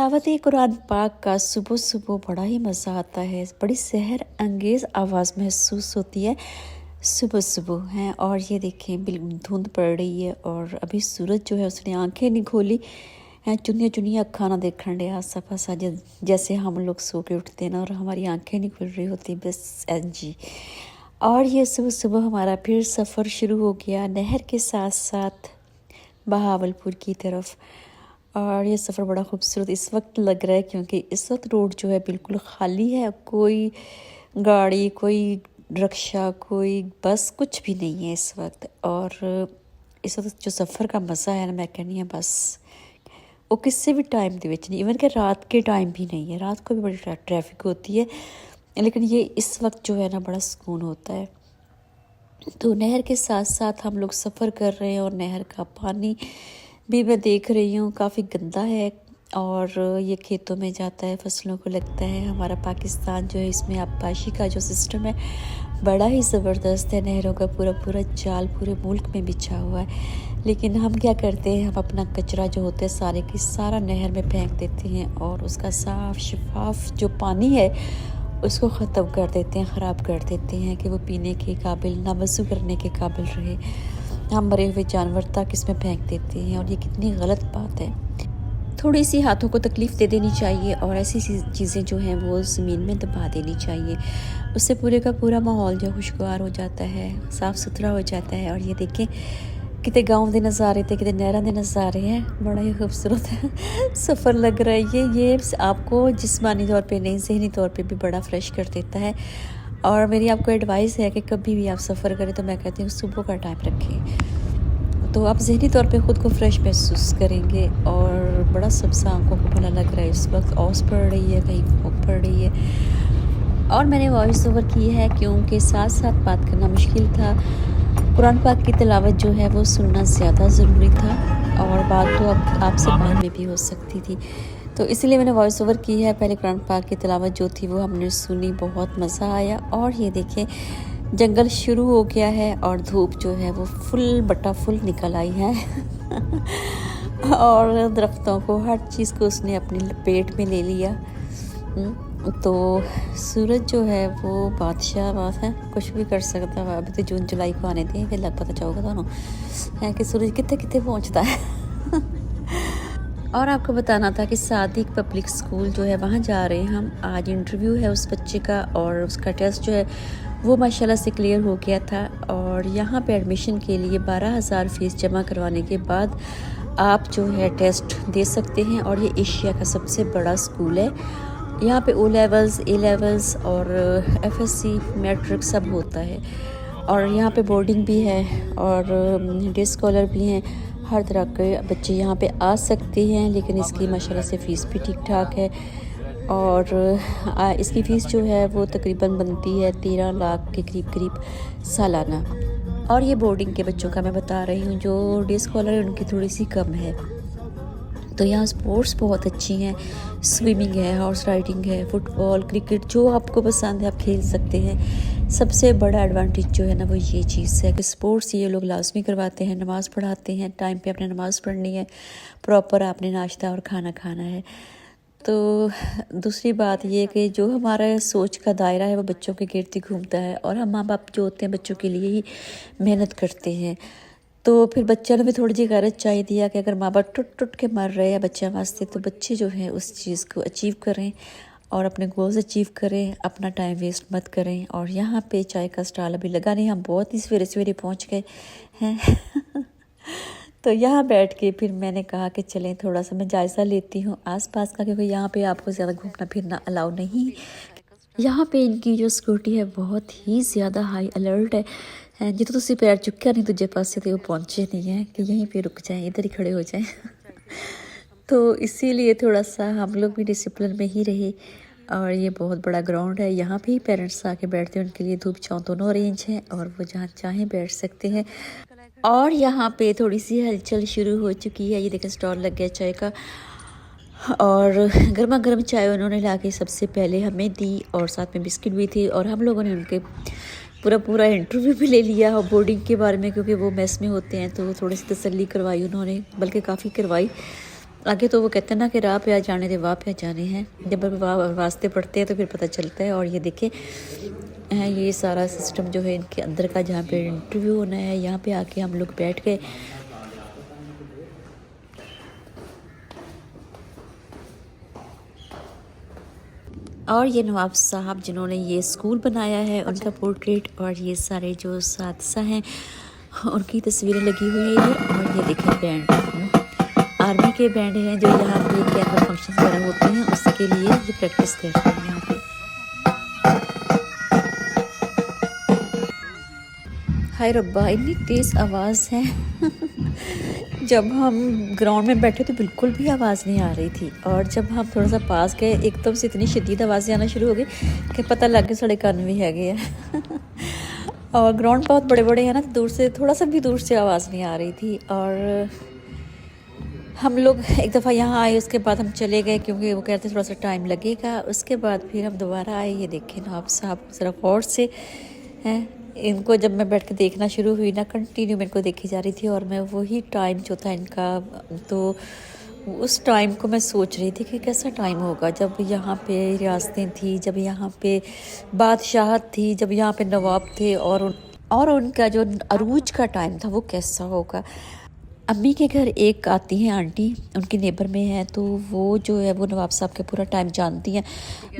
तिलावत कुरान पाक का सुबह सुबह बड़ा ही मज़ा आता है। बड़ी सहर अंगेज़ आवाज़ महसूस होती है सुबह सुबह हैं। और ये देखें बिल्कुल धुंध पड़ रही है और अभी सूरज जो है उसने आंखें नहीं खोली हैं। चुनिया चुनिया अखा ना देखने लिया सफ़ा सा जैसे हम लोग सो के उठते हैं ना और हमारी आंखें नहीं खुल रही होती बस जी। और ये सुबह सुबह हमारा फिर सफ़र शुरू हो गया नहर के साथ साथ बहावलपुर की तरफ। और ये सफ़र बड़ा खूबसूरत इस वक्त लग रहा है क्योंकि इस वक्त रोड जो है बिल्कुल ख़ाली है। कोई गाड़ी, कोई रिक्शा, कोई बस कुछ भी नहीं है इस वक्त। और इस वक्त जो सफ़र का मज़ा है ना, मैं कहनी है बस वो किसी भी टाइम के विच नहीं, इवन कि रात के टाइम भी नहीं है। रात को भी बड़ी ट्रैफिक होती है, लेकिन ये इस वक्त जो है ना बड़ा सुकून होता है। तो नहर के साथ साथ हम लोग सफ़र कर रहे हैं और नहर का पानी भी मैं देख रही हूँ काफ़ी गंदा है और ये खेतों में जाता है, फसलों को लगता है। हमारा पाकिस्तान जो है इसमें आबपाशी का जो सिस्टम है बड़ा ही ज़बरदस्त है। नहरों का पूरा पूरा जाल पूरे मुल्क में बिछा हुआ है, लेकिन हम क्या करते हैं, हम अपना कचरा जो होता है सारे की सारा नहर में फेंक देते हैं और उसका साफ़ शफाफ जो पानी है उसको ख़त्म कर देते हैं, ख़राब कर देते हैं कि वो पीने के काबिल ना वज़ू करने के काबिल रहे। हम मरे हुए जानवर तक इसमें फेंक देते हैं और ये कितनी गलत बात है। थोड़ी सी हाथों को तकलीफ़ दे देनी चाहिए और ऐसी चीज़ें जो हैं वो ज़मीन में दबा देनी चाहिए। उससे पूरे का पूरा माहौल जो खुशगवार हो जाता है, साफ़ सुथरा हो जाता है। और ये देखें कितने गाँव के नज़ारे थे, कितने नहरों के नज़ारे हैं, बड़ा ही खूबसूरत सफ़र लग रहा है। ये आपको जिस्मानी तौर पे नहीं, ज़हनी तौर पे भी बड़ा फ्रेश कर देता है। और मेरी आपको एडवाइस है कि कभी भी आप सफ़र करें तो मैं कहती हूँ सुबह का टाइम रखें, तो आप ज़हनी तौर पे ख़ुद को फ्रेश महसूस करेंगे। और बड़ा सबसा आँखों को भला लग रहा है। इस वक्त ओस पड़ रही है, कहीं फूक पड़ रही है और मैंने वॉइस ओवर की है क्योंकि साथ साथ बात करना मुश्किल था। कुरान पाक की तिलावत जो है वो सुनना ज़्यादा ज़रूरी था और बात तो अब आपसे बाद में भी हो सकती थी, तो इसलिए मैंने वॉइस ओवर की है। पहले कुरान पाक की तिलावत जो थी वो हमने सुनी, बहुत मज़ा आया। और ये देखें जंगल शुरू हो गया है और धूप जो है वो फुल बटा फुल निकल आई है और दरख्तों को हर चीज़ को उसने अपनी लपेट में ले लिया। तो सूरज जो है वो बादशाह बात है, कुछ भी कर सकता है। अभी तो जून जुलाई को आने दें फिर लग पता चलेगा दोनों है कि सूरज कितने कितने पहुंचता है और आपको बताना था कि सादिक पब्लिक स्कूल जो है वहाँ जा रहे हैं हम। आज इंटरव्यू है उस बच्चे का और उसका टेस्ट जो है वो माशाल्लाह से क्लियर हो गया था। और यहाँ पे एडमिशन के लिए 12,000 फ़ीस जमा करवाने के बाद आप जो है टेस्ट दे सकते हैं। और ये एशिया का सबसे बड़ा स्कूल है। यहाँ पे ओ लेवल्स, ए लेवल्स और FSC मैट्रिक सब होता है। और यहाँ पे बोर्डिंग भी है और डे स्कॉलर भी हैं। हर तरह के बच्चे यहाँ पे आ सकते हैं, लेकिन इसकी माशाल्लाह से फ़ीस भी ठीक ठाक है। और इसकी फ़ीस जो है वो तकरीबन बनती है 13 लाख के करीब सालाना। और ये बोर्डिंग के बच्चों का मैं बता रही हूँ, जो डे स्कॉलर है उनकी थोड़ी सी कम है। तो यहाँ स्पोर्ट्स बहुत अच्छी हैं, स्विमिंग है, हॉर्स राइडिंग है, फुटबॉल, क्रिकेट, जो आपको पसंद है आप खेल सकते हैं। सबसे बड़ा एडवांटेज जो है ना वो ये चीज़ है कि स्पोर्ट्स ये लोग लाजमी करवाते हैं, नमाज़ पढ़ाते हैं, टाइम पे अपने नमाज़ पढ़नी है, प्रॉपर आपने नाश्ता और खाना खाना है। तो दूसरी बात ये कि जो हमारा सोच का दायरा है वो बच्चों के गिर्द ही घूमता है और हम माँ बाप जो होते हैं बच्चों के लिए ही मेहनत करते हैं। तो फिर बच्चों ने भी थोड़ी जी गैरत चाहिए दिया कि अगर माँ बाप टुट टुट के मर रहे हैं बच्चों वास्ते, तो बच्चे जो हैं उस चीज़ को अचीव करें और अपने गोल्स अचीव करें, अपना टाइम वेस्ट मत करें। और यहाँ पे चाय का स्टॉल अभी लगा नहीं, हम बहुत ही सवेरे सवेरे पहुँच गए हैं तो यहाँ बैठ के फिर मैंने कहा कि चलें थोड़ा सा मैं जायज़ा लेती हूँ आसपास का, क्योंकि यहाँ पे आपको ज़्यादा घूमना फिरना अलाउ नहीं। यहाँ पे इनकी जो सिक्योरिटी है बहुत ही ज़्यादा हाई अलर्ट है। जो तो तुसी पैर चुक्या नहीं दूजे पासे तो वो पहुँचे नहीं है कि यहीं पे रुक जाएं, इधर ही खड़े हो जाएं तो इसीलिए थोड़ा सा हम लोग भी डिसिप्लिन में ही रहे। और ये बहुत बड़ा ग्राउंड है, यहाँ पे ही पेरेंट्स आके बैठते हैं, उनके लिए धूप छाँव दोनों अरेंज हैं और वो जहाँ चाहें बैठ सकते हैं। और यहाँ पे थोड़ी सी हलचल शुरू हो चुकी है। ये देखें स्टॉल लग गया चाय का और गर्मा गर्म चाय उन्होंने लाके सबसे पहले हमें दी और साथ में बिस्किट भी थी। और हम लोगों ने उनके पूरा इंटरव्यू भी ले लिया और बोर्डिंग के बारे में, क्योंकि वो मेस में होते हैं तो थोड़ी सी तसल्ली करवाई उन्होंने, बल्कि काफ़ी करवाई। आगे तो वो कहते हैं ना कि राह पे आ जाने दे वाह पे आ जाने हैं, जब वास्ते पढ़ते हैं तो फिर पता चलता है। और ये देखिए ये सारा सिस्टम जो है इनके अंदर का, जहाँ पे इंटरव्यू होना है, यहाँ पे आके हम लोग बैठ गए। और ये नवाब साहब जिन्होंने ये स्कूल बनाया है उनका पोर्ट्रेट, और ये सारे जो साथी हैं उनकी तस्वीरें लगी हुई है इधर। और ये देखें बैंड, आर्मी के बैंड हैं जो यहाँ पे कैंपल फंक्शन वगैरह होते हैं उसके लिए ये प्रैक्टिस करते हैं यहाँ पे। हाय रब्बा, इतनी तेज़ आवाज़ है जब हम ग्राउंड में बैठे तो बिल्कुल भी आवाज़ नहीं आ रही थी, और जब हम थोड़ा सा पास गए एकदम से इतनी शदीद आवाज़ें आना शुरू हो गई कि पता लग गया साढ़े कान भी है गए और ग्राउंड बहुत बड़े बड़े हैं ना, तो दूर से थोड़ा सा भी दूर से आवाज़ नहीं आ रही थी। और हम लोग एक दफ़ा यहाँ आए, उसके बाद हम चले गए क्योंकि वो कहते थोड़ा सा टाइम लगेगा। उसके बाद फिर हम दोबारा आए। ये देखें नवाब साहब ज़रा गौर से हैं, इनको जब मैं बैठ के देखना शुरू हुई ना, कंटिन्यू मेरे को देखी जा रही थी, और मैं वही टाइम जो था इनका, तो उस टाइम को मैं सोच रही थी कि कैसा टाइम होगा जब यहाँ पे रियासतें थी, जब यहाँ पे बादशाहत थी, जब यहाँ पे नवाब थे, और उनका जो अरूज का टाइम था वो कैसा होगा। अम्मी के घर एक आती हैं आंटी, उनकी नेबर में है, तो वो जो है वो नवाब साहब के पूरा टाइम जानती हैं,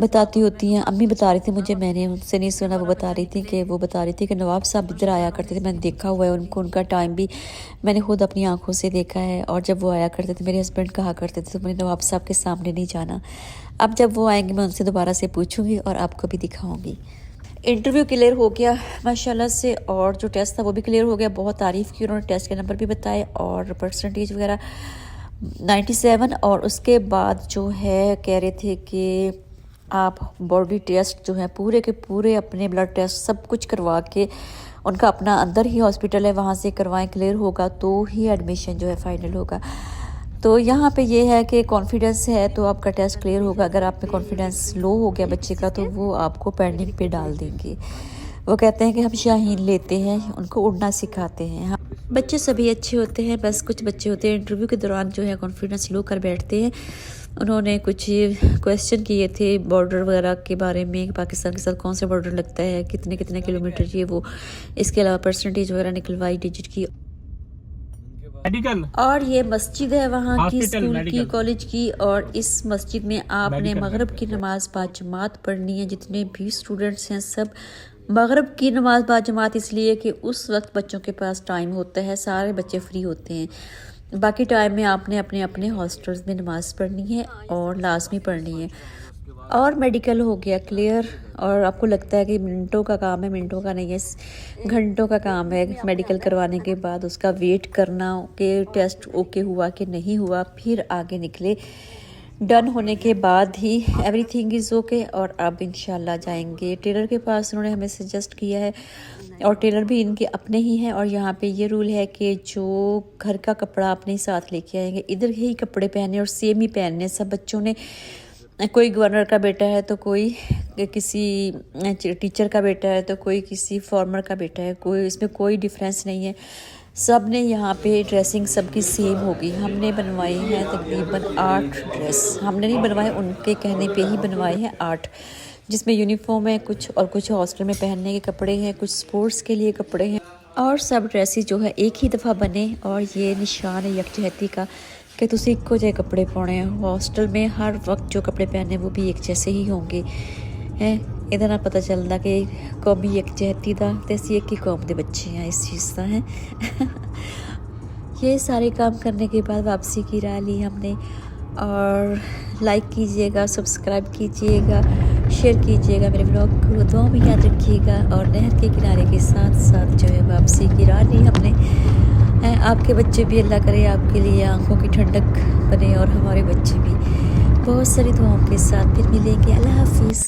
बताती होती हैं। अम्मी बता रही थी मुझे, मैंने उनसे नहीं सुना, वो बता रही थी कि नवाब साहब इधर आया करते थे, मैंने देखा हुआ है उनको, उनका टाइम भी मैंने खुद अपनी आंखों से देखा है। और जब वो आया करते थे मेरे हस्बैंड कहा करते थे तो मैंने नवाब साहब के सामने नहीं जाना। अब जब वो आएंगे मैं उनसे दोबारा से पूछूँगी और आपको भी दिखाऊँगी। इंटरव्यू क्लियर हो गया माशाल्लाह से, और जो टेस्ट था वो भी क्लियर हो गया। बहुत तारीफ़ की उन्होंने, टेस्ट के नंबर भी बताए और परसेंटेज वगैरह 97। और उसके बाद जो है कह रहे थे कि आप बॉडी टेस्ट जो है पूरे के पूरे अपने ब्लड टेस्ट सब कुछ करवा के, उनका अपना अंदर ही हॉस्पिटल है वहाँ से करवाएं, क्लियर होगा तो ही एडमिशन जो है फाइनल होगा। तो यहाँ पे ये है कि कॉन्फिडेंस है तो आपका टेस्ट क्लियर होगा। अगर आप में कॉन्फिडेंस लो हो गया बच्चे का तो वो आपको पेंडिंग पे डाल देंगे। वो कहते हैं कि हम शाहीन लेते हैं, उनको उड़ना सिखाते हैं। बच्चे सभी अच्छे होते हैं, बस कुछ बच्चे होते हैं इंटरव्यू के दौरान जो है कॉन्फिडेंस लो कर बैठते हैं। उन्होंने कुछ क्वेश्चन किए थे बॉर्डर वगैरह के बारे में, पाकिस्तान के साथ कौन सा बॉर्डर लगता है, कितने कितने किलोमीटर, ये वो। इसके अलावा परसेंटेज वगैरह निकलवाई डिजिट की। और ये मस्जिद है वहाँ की, स्कूल की, कॉलेज की, और इस मस्जिद में आपने मगरिब की नमाज बाजमात पढ़नी है। जितने भी स्टूडेंट्स हैं सब मगरिब की नमाज बाजमात, इसलिए कि उस वक्त बच्चों के पास टाइम होता है, सारे बच्चे फ्री होते हैं। बाकी टाइम में आपने अपने अपने हॉस्टल्स में नमाज पढ़नी है और लाजमी पढ़नी है। और मेडिकल हो गया क्लियर, और आपको लगता है कि मिनटों का काम है, मिनटों का नहीं है, घंटों का काम है। मेडिकल करवाने के बाद उसका वेट करना कि टेस्ट ओके हुआ कि नहीं हुआ, फिर आगे निकले। डन होने के बाद ही एवरीथिंग इज़ ओके। और अब इंशाल्लाह जाएंगे टेलर के पास, उन्होंने हमें सजेस्ट किया है, और टेलर भी इनके अपने ही हैं। और यहाँ पे ये रूल है कि जो घर का कपड़ा अपने साथ लेके आएंगे, इधर ही कपड़े पहने और सेम ही पहनने सब बच्चों ने। कोई गवर्नर का बेटा है तो कोई किसी टीचर का बेटा है तो कोई किसी फार्मर का बेटा है, कोई इसमें कोई डिफरेंस नहीं है। सब ने यहाँ पे ड्रेसिंग सबकी सेम होगी। हमने बनवाई हैं तकरीबन 8 ड्रेस, हमने नहीं बनवाए, उनके कहने पे ही बनवाए हैं 8, जिसमें यूनिफॉर्म है कुछ, और कुछ हॉस्टल में पहनने के कपड़े हैं, कुछ स्पोर्ट्स के लिए कपड़े हैं, और सब ड्रेसेस जो है एक ही दफ़ा बने। और ये निशान है यकजहती का कि तुसी इक्को जे कपड़े पाने। हॉस्टल में हर वक्त जो कपड़े पहने वो भी एक जैसे ही होंगे हैं। ਇਹਦੇ ਨਾਲ पता चलता कि कौमी यकजहती का तो असी एक ही कौम के बच्चे हैं, इस चीज़ का है। ये सारे काम करने के बाद वापसी की राह ली हमने। और लाइक कीजिएगा, सब्सक्राइब कीजिएगा, शेयर कीजिएगा मेरे ब्लॉग को, दुआ में याद रखिएगा। और नहर के किनारे के साथ साथ जो है वापसी की राह ली हमने। आपके बच्चे भी अल्लाह करे आपके लिए आंखों की ठंडक बने, और हमारे बच्चे भी। बहुत सारी दुआओं के साथ फिर मिलेंगे। अल्लाह हाफिज़।